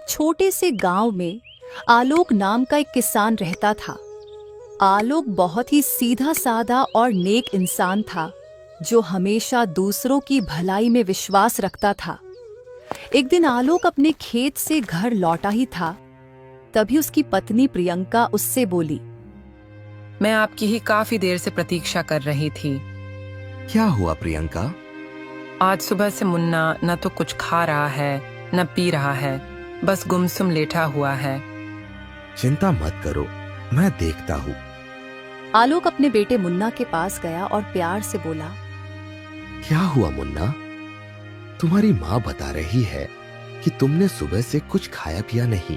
छोटे से गांव में आलोक नाम का एक किसान रहता था। आलोक बहुत ही सीधा साधा और नेक इंसान था जो हमेशा दूसरों की भलाई में विश्वास रखता था। एक दिन आलोक अपने खेत से घर लौटा ही था, तभी उसकी पत्नी प्रियंका उससे बोली। मैं आपकी ही काफी देर से प्रतीक्षा कर रही थी। क्या हुआ प्रियंका? आज सुबह से मुन्ना न तो कुछ खा रहा है न पी रहा है, बस गुमसुम लेटा हुआ है। चिंता मत करो, मैं देखता हूँ। आलोक अपने बेटे मुन्ना के पास गया और प्यार से बोला। क्या हुआ मुन्ना? तुम्हारी माँ बता रही है कि तुमने सुबह से कुछ खाया पिया नहीं।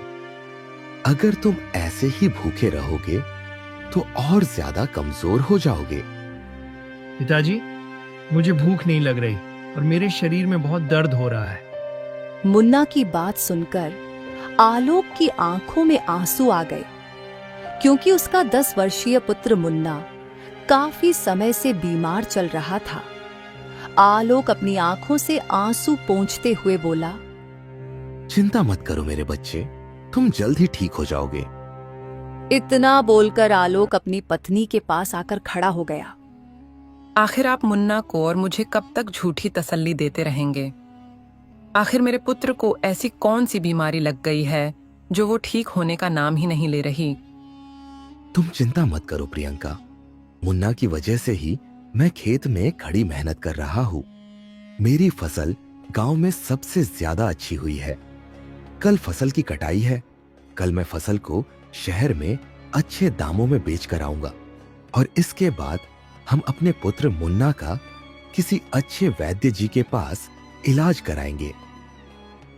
अगर तुम ऐसे ही भूखे रहोगे तो और ज्यादा कमजोर हो जाओगे। पिताजी, मुझे भूख नहीं लग रही और मेरे शरीर में बहुत दर्द हो रहा है। मुन्ना की बात सुनकर आलोक की आंखों में आंसू आ गए, क्योंकि उसका 10 वर्षीय पुत्र मुन्ना काफी समय से बीमार चल रहा था। आलोक अपनी आंखों से आंसू पोंछते हुए बोला। चिंता मत करो मेरे बच्चे, तुम जल्द ही ठीक हो जाओगे। इतना बोलकर आलोक अपनी पत्नी के पास आकर खड़ा हो गया। आखिर आप मुन्ना को और मुझे कब तक झूठी तसल्ली देते रहेंगे? आखिर मेरे पुत्र को ऐसी कौन सी बीमारी लग गई है जो वो ठीक होने का नाम ही नहीं ले रही? तुम चिंता मत करो प्रियंका, मुन्ना की वजह से ही मैं खेत में खड़ी मेहनत कर रहा हूँ। मेरी फसल गांव में सबसे ज्यादा अच्छी हुई है। कल फसल की कटाई है। कल मैं फसल को शहर में अच्छे दामों में बेच कर आऊंगा और इसके बाद हम अपने पुत्र मुन्ना का किसी अच्छे वैद्य जी के पास इलाज कराएंगे।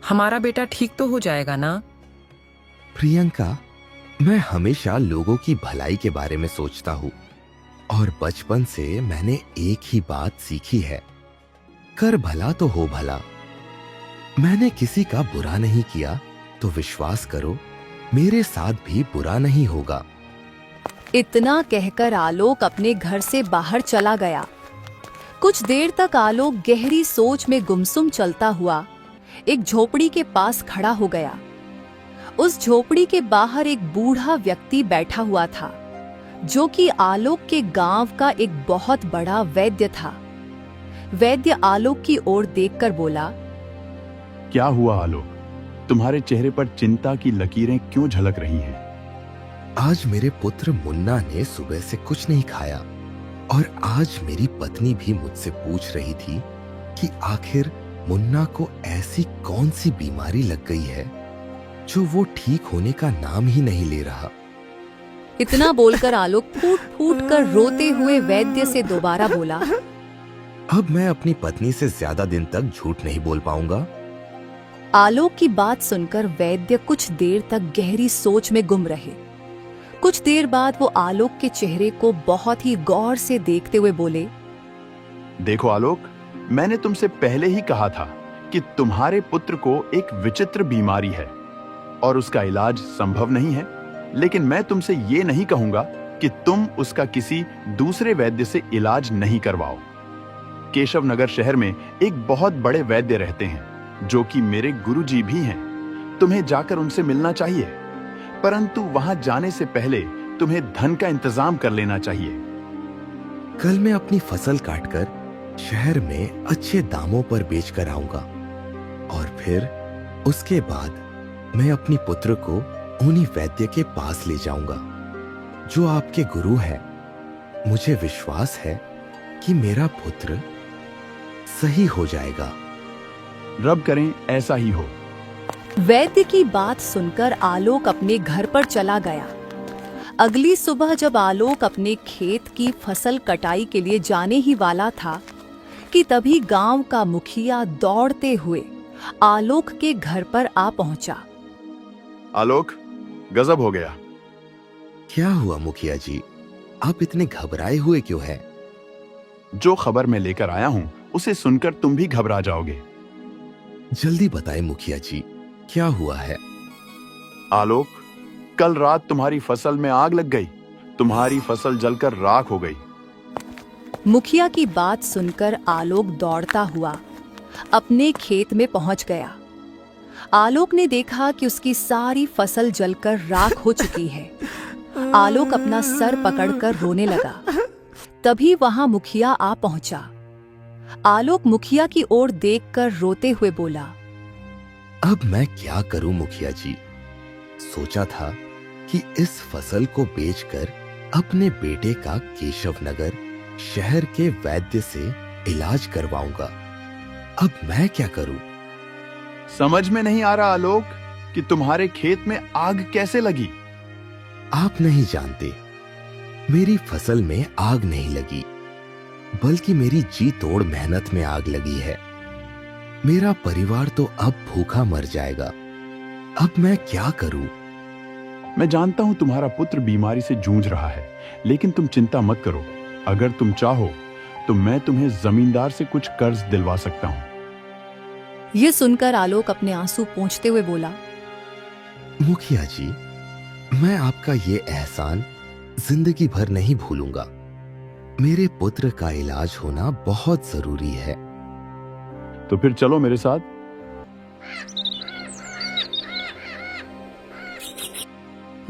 हमारा बेटा ठीक तो हो जाएगा ना? प्रियंका, मैं हमेशा लोगों की भलाई के बारे में सोचता हूँ और बचपन से मैंने एक ही बात सीखी है, कर भला तो हो भला। मैंने किसी का बुरा नहीं किया तो विश्वास करो मेरे साथ भी बुरा नहीं होगा। इतना कहकर आलोक अपने घर से बाहर चला गया। कुछ देर तक आलोक गहरी सोच में गुमसुम चलता हुआ एक झोपड़ी के पास खड़ा हो गया। उस झोपड़ी के बाहर एक बूढ़ा व्यक्ति बैठा हुआ था, जो कि आलोक के गांव का एक बहुत बड़ा वैद्य था। वैद्य आलोक की ओर देखकर बोला। क्या हुआ आलोक? तुम्हारे चेहरे पर चिंता की लकीरें क्यों झलक रही हैं? आज मेरे पुत्र मुन्ना ने सुबह से कुछ नहीं खाया और आज मेरी पत्नी भी मुझसे पूछ रही थी कि आखिर मुन्ना को ऐसी कौन सी बीमारी लग गई है जो वो ठीक होने का नाम ही नहीं ले रहा। इतना बोलकर आलोक फूट फूट कर रोते हुए वैद्य से दोबारा बोला। अब मैं अपनी पत्नी से ज्यादा दिन तक झूठ नहीं बोल पाऊंगा। आलोक की बात सुनकर वैद्य कुछ देर तक गहरी सोच में गुम रहे। कुछ देर बाद वो आलोक के चेहरे को बहुत ही गौर से देखते हुए बोले। देखो आलोक, मैंने तुमसे पहले ही कहा था कि तुम्हारे पुत्र को एक विचित्र बीमारी है और उसका इलाज संभव नहीं है, लेकिन मैं तुमसे ये नहीं कहूंगा कि तुम उसका किसी दूसरे वैद्य से इलाज नहीं करवाओ। केशव नगर शहर में एक बहुत बड़े वैद्य रहते हैं जो कि मेरे गुरुजी भी हैं। तुम्हें जाकर उनसे मिलना चाहिए, परंतु वहां जाने से पहले तुम्हें धन का इंतजाम कर लेना चाहिए। कल मैं अपनी फसल काटकर शहर में अच्छे दामों पर बेचकर आऊंगा और फिर उसके बाद मैं अपनी पुत्र को उन्हीं वैद्य के पास ले जाऊंगा जो आपके गुरु हैं। मुझे विश्वास है कि मेरा पुत्र सही हो जाएगा। रब करें ऐसा ही हो। वैद्य की बात सुनकर आलोक अपने घर पर चला गया। अगली सुबह जब आलोक अपने खेत की फसल कटाई के लिए जाने ही वाला था कि तभी गांव का मुखिया दौड़ते हुए आलोक के घर पर आ पहुंचा। आलोक, गजब हो गया। क्या हुआ मुखिया जी, आप इतने घबराए हुए क्यों हैं? जो खबर मैं लेकर आया हूं उसे सुनकर तुम भी घबरा जाओगे। जल्दी बताएं मुखिया जी, क्या हुआ है? आलोक, कल रात तुम्हारी फसल में आग लग गई। तुम्हारी फसल जलकर राख हो गई। मुखिया की बात सुनकर आलोक दौड़ता हुआ अपने खेत में पहुंच गया। आलोक ने देखा कि उसकी सारी फसल जलकर राख हो चुकी है। आलोक अपना सर पकड़कर रोने लगा। तभी वहां मुखिया आ पहुंचा। आलोक मुखिया की ओर देखकर रोते हुए बोला, अब मैं क्या करूं मुखिया जी? सोचा था कि इस फसल को बेचकर अपने बेटे का केशव नगर शहर के वैद्य से इलाज करवाऊंगा। अब मैं क्या करूं? समझ में नहीं आ रहा आलोक कि तुम्हारे खेत में आग कैसे लगी। आप नहीं जानते, मेरी फसल में आग नहीं लगी, बल्कि मेरी जी तोड़ मेहनत में आग लगी है। मेरा परिवार तो अब भूखा मर जाएगा। अब मैं क्या करूं? मैं जानता हूं तुम्हारा पुत्र बीमारी से जूझ रहा है, लेकिन तुम चिंता मत करो। अगर तुम चाहो तो मैं तुम्हें जमींदार से कुछ कर्ज दिलवा सकता हूं। ये सुनकर आलोक अपने आंसू पोंछते हुए बोला, मुखिया जी, मैं आपका ये एहसान जिंदगी भर नहीं भूलूंगा। मेरे पुत्र का इलाज होना बहुत जरूरी है। तो फिर चलो मेरे साथ।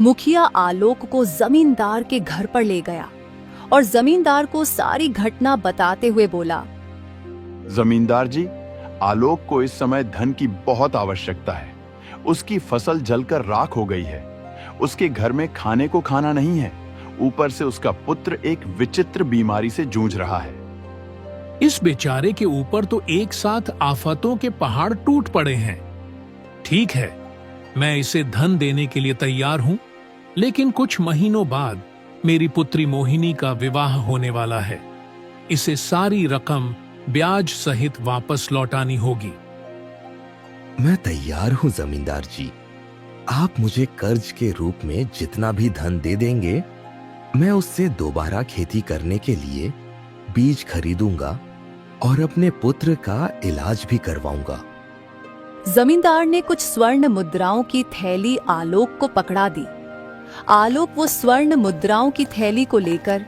मुखिया आलोक को जमींदार के घर पर ले गया और जमींदार को सारी घटना बताते हुए बोला, जमींदार जी, आलोक को इस समय धन की बहुत आवश्यकता है। उसकी फसल जलकर राख हो गई है। उसके घर में खाने को खाना नहीं है। ऊपर से उसका पुत्र एक विचित्र बीमारी से जूझ रहा है। इस बेचारे के ऊपर तो एक साथ आफतों के पहाड़ टूट पड़े हैं। ठीक है, मैं इसे धन देने के लिए तैयार हूं, लेकिन कुछ महीनों बाद मेरी पुत्री मोहिनी का विवाह होने वाला है। इसे सारी रकम ब्याज सहित वापस लौटानी होगी। मैं तैयार हूं जमींदार जी। आप मुझे कर्ज के रूप में जितना भी धन दे देंगे, मैं उससे दोबारा खेती करने के लिए बीज खरीदूंगा और अपने पुत्र का इलाज भी करवाऊंगा। जमींदार ने कुछ स्वर्ण मुद्राओं की थैली आलोक को पकड़ा दी। आलोक वो स्वर्ण मुद्राओं की थैली को लेकर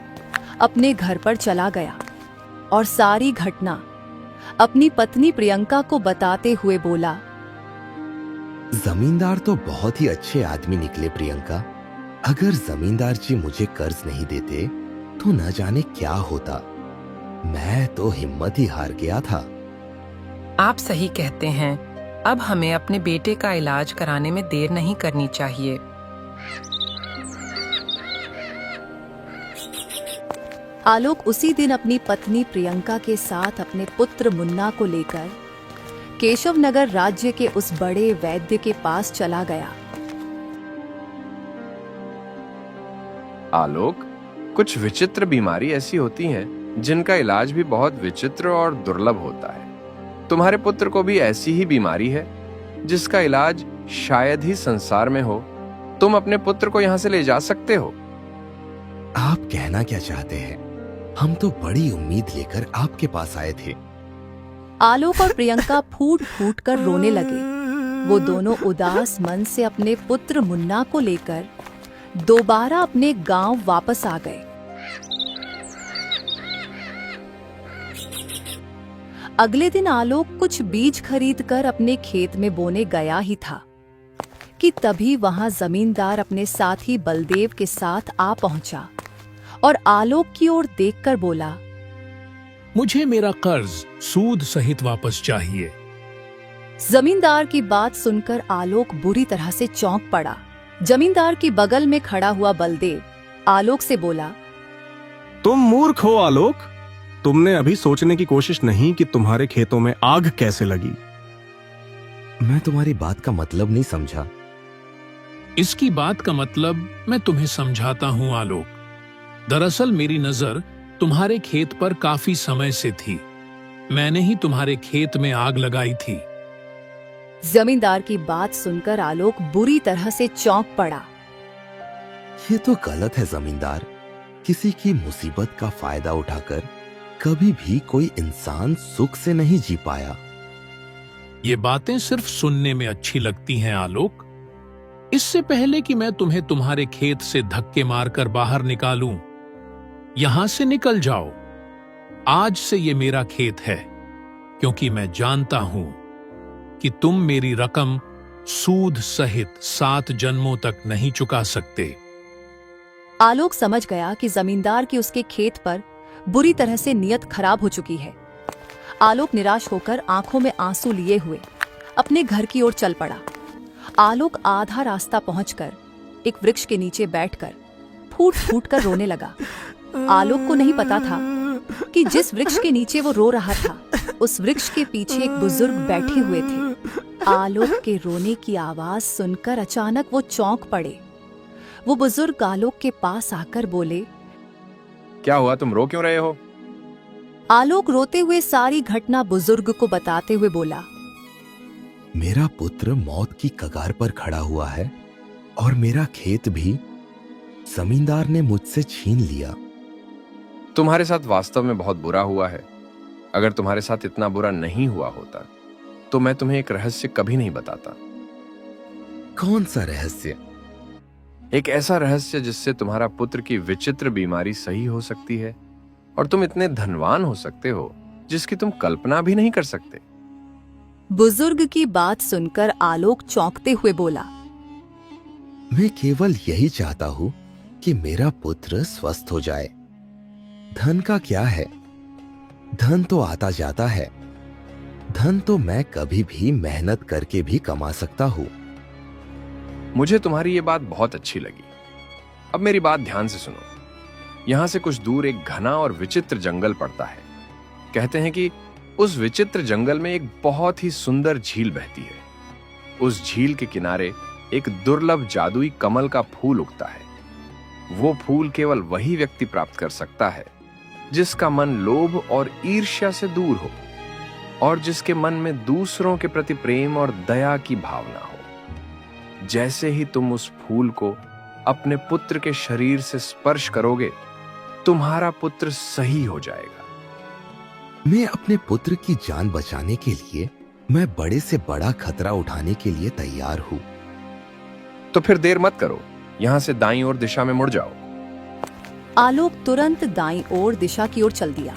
अपने घर पर चला गया और सारी घटना अपनी पत्नी प्रियंका को बताते हुए बोला, जमींदार तो बहुत ही अच्छे आदमी निकले प्रियंका। अगर जमींदार जी मुझे कर्ज नहीं देते तो न जाने क्या होता। मैं तो हिम्मत ही हार गया था। आप सही कहते हैं। अब हमें अपने बेटे का इलाज कराने में देर नहीं करनी चाहिए। आलोक उसी दिन अपनी पत्नी प्रियंका के साथ अपने पुत्र मुन्ना को लेकर केशव नगर राज्य के उस बड़े वैद्य के पास चला गया। आलोक, कुछ विचित्र बीमारी ऐसी होती हैं जिनका इलाज भी बहुत विचित्र और दुर्लभ होता है। तुम्हारे पुत्र को भी ऐसी ही बीमारी है जिसका इलाज शायद ही संसार में हो। तुम अपने पुत्र को यहाँ से ले जा सकते हो। आप कहना क्या चाहते हैं? हम तो बड़ी उम्मीद लेकर आपके पास आए थे। आलोक और प्रियंका फूट फूट कर रोने लगे। वो दोनों उदास मन से अपने पुत्र मुन्ना को लेकर दोबारा अपने गांव वापस आ गए। अगले दिन आलोक कुछ बीज खरीदकर अपने खेत में बोने गया ही था कि तभी वहां जमींदार अपने साथी बलदेव के साथ आ पहुंचा और आलोक की ओर देखकर बोला, मुझे मेरा कर्ज सूद सहित वापस चाहिए। जमींदार की बात सुनकर आलोक बुरी तरह से चौंक पड़ा। जमींदार की बगल में खड़ा हुआ बलदेव आलोक से बोला, तुम मूर्ख हो आलोक। तुमने अभी सोचने की कोशिश नहीं कि तुम्हारे खेतों में आग कैसे लगी। मैं तुम्हारी बात का मतलब नहीं समझा। इसकी बात का मतलब मैं तुम्हें समझाता हूं आलोक। दरअसल मेरी नजर तुम्हारे खेत पर काफी समय से थी। मैंने ही तुम्हारे खेत में आग लगाई थी। जमींदार की बात सुनकर आलोक बुरी तरह से चौंक पड़ा। ये तो गलत है जमींदार। किसी की मुसीबत का फायदा उठाकर कभी भी कोई इंसान सुख से नहीं जी पाया। ये बातें सिर्फ सुनने में अच्छी लगती हैं आलोक। इससे पहले कि मैं तुम्हें तुम्हारे खेत से धक्के मारकर बाहर निकालूं, यहां से निकल जाओ। आज से ये मेरा खेत है, क्योंकि मैं जानता हूं कि तुम मेरी रकम सूद सहित 7 जन्मों तक नहीं चुका सकते। आलोक समझ गया कि जमींदार की उसके खेत पर बुरी तरह से नियत खराब हो चुकी है। आलोक निराश होकर आंखों में आंसू लिए हुए अपने घर की ओर चल पड़ा। आलोक आधा रास्ता पहुंचकर एक वृक्ष के नीचे बैठकर फूट फूट कर रोने लगा। आलोक को नहीं पता था कि जिस वृक्ष के नीचे वो रो रहा था, उस वृक्ष के पीछे एक बुजुर्ग बैठे हुए थे। आलोक के रोने की आवाज सुनकर अचानक वो चौंक पड़े। वो बुजुर्ग आलोक के पास आकर बोले, क्या हुआ, तुम रो क्यों रहे हो? आलोक रोते हुए सारी घटना बुजुर्ग को बताते हुए बोला, मेरा पुत्र मौत की कगार पर खड़ा हुआ है और मेरा खेत भी जमींदार ने मुझसे छीन लिया। तुम्हारे साथ वास्तव में बहुत बुरा हुआ है। अगर तुम्हारे साथ इतना बुरा नहीं हुआ होता तो मैं तुम्हें एक रहस्य कभी नहीं बताता। कौन सा रहस्य? एक ऐसा रहस्य जिससे तुम्हारा पुत्र की विचित्र बीमारी सही हो सकती है और तुम इतने धनवान हो सकते हो जिसकी तुम कल्पना भी नहीं कर सकते। बुजुर्ग की बात सुनकर आलोक चौंकते हुए बोला, मैं केवल यही चाहता हूं कि मेरा पुत्र स्वस्थ हो जाए। धन का क्या है? धन तो आता जाता है। धन तो मैं कभी भी मेहनत करके भी कमा सकता हूं। मुझे तुम्हारी ये बात बहुत अच्छी लगी। अब मेरी बात ध्यान से सुनो। यहां से कुछ दूर एक घना और विचित्र जंगल पड़ता है। कहते हैं कि उस विचित्र जंगल में एक बहुत ही सुंदर झील बहती है। उस झील के किनारे एक दुर्लभ जादुई कमल का फूल उगता है। वो फूल केवल वही व्यक्ति प्राप्त कर सकता है जिसका मन लोभ और ईर्ष्या से दूर हो और जिसके मन में दूसरों के प्रति प्रेम और दया की भावना हो। जैसे ही तुम उस फूल को अपने पुत्र के शरीर से स्पर्श करोगे, तुम्हारा पुत्र सही हो जाएगा। मैं अपने पुत्र की जान बचाने के लिए मैं बड़े से बड़ा खतरा उठाने के लिए तैयार हूं। तो फिर देर मत करो, यहां से दाईं ओर दिशा में मुड़ जाओ। आलोक तुरंत दाईं ओर दिशा की ओर चल दिया।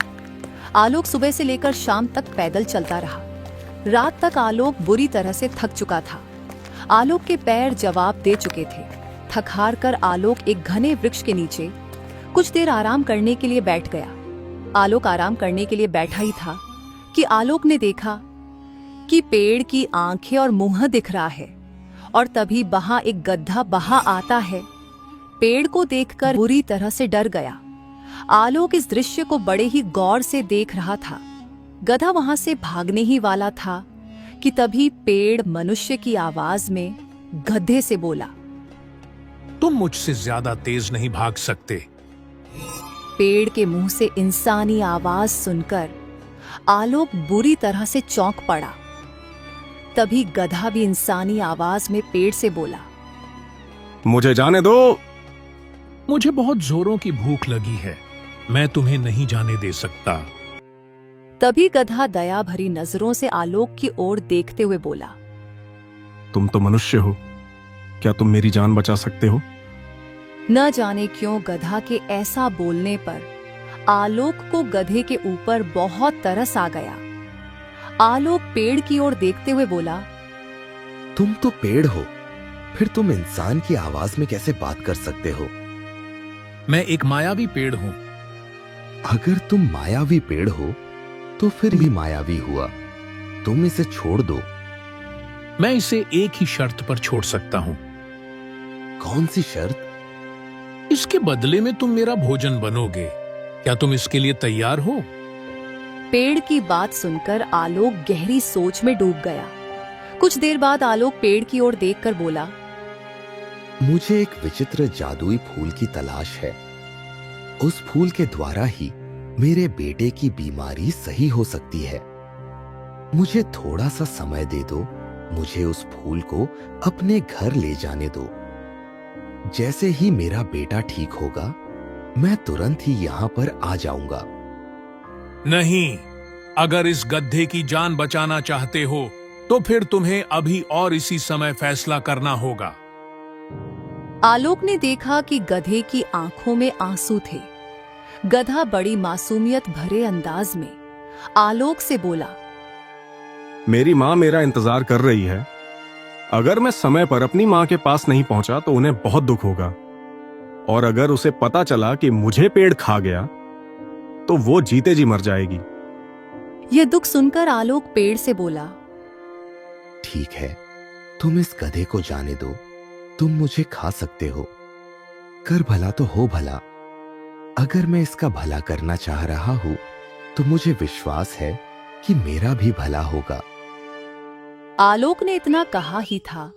आलोक सुबह से लेकर शाम तक पैदल चलता रहा। रात तक आलोक बुरी तरह से थक चुका था। आलोक के पैर जवाब दे चुके थे। थक हार कर आलोक एक घने वृक्ष के नीचे कुछ देर आराम करने के लिए बैठ गया। आलोक आराम करने के लिए बैठा ही था कि आलोक ने देखा कि पेड़ की आंखें और मुंह दिख रहा है और तभी वहां एक गधा बहा आता है। पेड़ को देखकर बुरी तरह से डर गया। आलोक इस दृश्य को बड़े ही गौर से देख रहा था। गधा वहां से भागने ही वाला था कि तभी पेड़ मनुष्य की आवाज में गधे से बोला, तुम मुझसे ज्यादा तेज नहीं भाग सकते। पेड़ के मुंह से इंसानी आवाज सुनकर आलोक बुरी तरह से चौंक पड़ा। तभी गधा भी इंसानी आवाज में पेड़ से बोला, मुझे जाने दो। मुझे बहुत जोरों की भूख लगी है, मैं तुम्हें नहीं जाने दे सकता। तभी गधा दया भरी नजरों से आलोक की ओर देखते हुए बोला, तुम तो मनुष्य हो, क्या तुम मेरी जान बचा सकते हो? न जाने क्यों गधा के ऐसा बोलने पर आलोक को गधे के ऊपर बहुत तरस आ गया। आलोक पेड़ की ओर देखते हुए बोला, तुम तो पेड़ हो, फिर तुम इंसान की आवाज में कैसे बात कर सकते हो? मैं एक मायावी पेड़ हूं। अगर तुम मायावी पेड़ हो तो फिर भी मायावी हुआ। तुम इसे छोड़ दो। मैं इसे एक ही शर्त पर छोड़ सकता हूं। कौन सी शर्त? इसके बदले में तुम मेरा भोजन बनोगे। क्या तुम इसके लिए तैयार हो? पेड़ की बात सुनकर आलोक गहरी सोच में डूब गया। कुछ देर बाद आलोक पेड़ की ओर देखकर बोला, मुझे एक विचित्र जादुई फूल की तलाश है। उस फूल के द्वारा ही मेरे बेटे की बीमारी सही हो सकती है। मुझे थोड़ा सा समय दे दो। मुझे उस फूल को अपने घर ले जाने दो। जैसे ही मेरा बेटा ठीक होगा, मैं तुरंत ही यहाँ पर आ जाऊंगा। नहीं, अगर इस गड्ढे की जान बचाना चाहते हो तो फिर तुम्हें अभी और इसी समय फैसला करना होगा। आलोक ने देखा कि गधे की आंखों में आंसू थे। गधा बड़ी मासूमियत भरे अंदाज में आलोक से बोला, मेरी माँ मेरा इंतजार कर रही है। अगर मैं समय पर अपनी माँ के पास नहीं पहुंचा तो उन्हें बहुत दुख होगा, और अगर उसे पता चला कि मुझे पेड़ खा गया तो वो जीते जी मर जाएगी। यह दुख सुनकर आलोक पेड़ से बोला, ठीक है, तुम इस गधे को जाने दो, तुम मुझे खा सकते हो। कर भला तो हो भला। अगर मैं इसका भला करना चाह रहा हूं तो मुझे विश्वास है कि मेरा भी भला होगा। आलोक ने इतना कहा ही था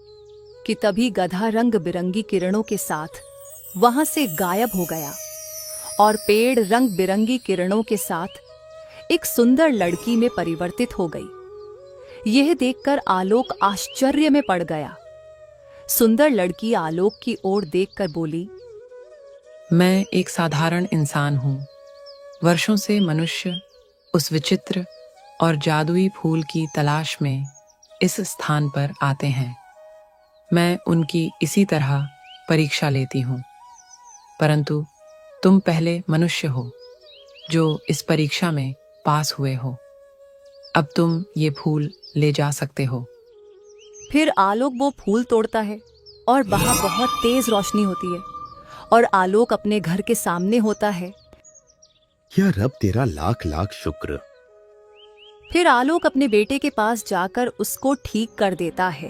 कि तभी गधा रंग बिरंगी किरणों के साथ वहां से गायब हो गया और पेड़ रंग बिरंगी किरणों के साथ एक सुंदर लड़की में परिवर्तित हो गई। यह देखकर आलोक आश्चर्य में पड़ गया। सुंदर लड़की आलोक की ओर देखकर बोली, मैं एक साधारण इंसान हूँ। वर्षों से मनुष्य उस विचित्र और जादुई फूल की तलाश में इस स्थान पर आते हैं। मैं उनकी इसी तरह परीक्षा लेती हूँ, परंतु तुम पहले मनुष्य हो जो इस परीक्षा में पास हुए हो। अब तुम ये फूल ले जा सकते हो। फिर आलोक वो फूल तोड़ता है और वहां बहुत तेज रोशनी होती है और आलोक अपने घर के सामने होता है। या रब तेरा लाख लाख शुक्र। फिर आलोक अपने बेटे के पास जाकर उसको ठीक कर देता है।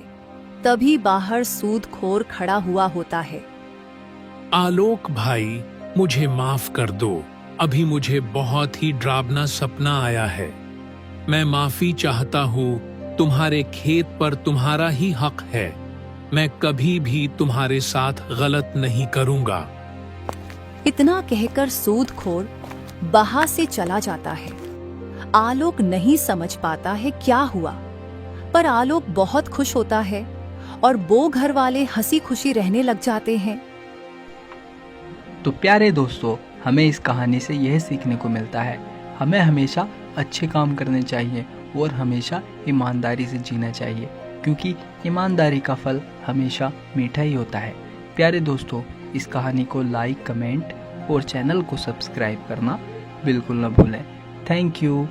तभी बाहर सूदखोर खड़ा हुआ होता है। आलोक भाई, मुझे माफ कर दो। अभी मुझे बहुत ही डरावना सपना आया है। मैं माफी चाहता हूँ। तुम्हारे खेत पर तुम्हारा ही हक है। मैं कभी भी तुम्हारे साथ गलत नहीं करूंगा। इतना कहकर सूदखोर वहां से चला जाता है। आलोक नहीं समझ पाता है क्या हुआ, पर आलोक बहुत खुश होता है और वो घर वाले हंसी खुशी रहने लग जाते हैं। तो प्यारे दोस्तों, हमें इस कहानी से यह सीखने को मिलता है, हमें हमेशा अच्छे काम करने चाहिए और हमेशा ईमानदारी से जीना चाहिए, क्योंकि ईमानदारी का फल हमेशा मीठा ही होता है। प्यारे दोस्तों, इस कहानी को लाइक, कमेंट और चैनल को सब्सक्राइब करना बिल्कुल न भूलें। Thank you.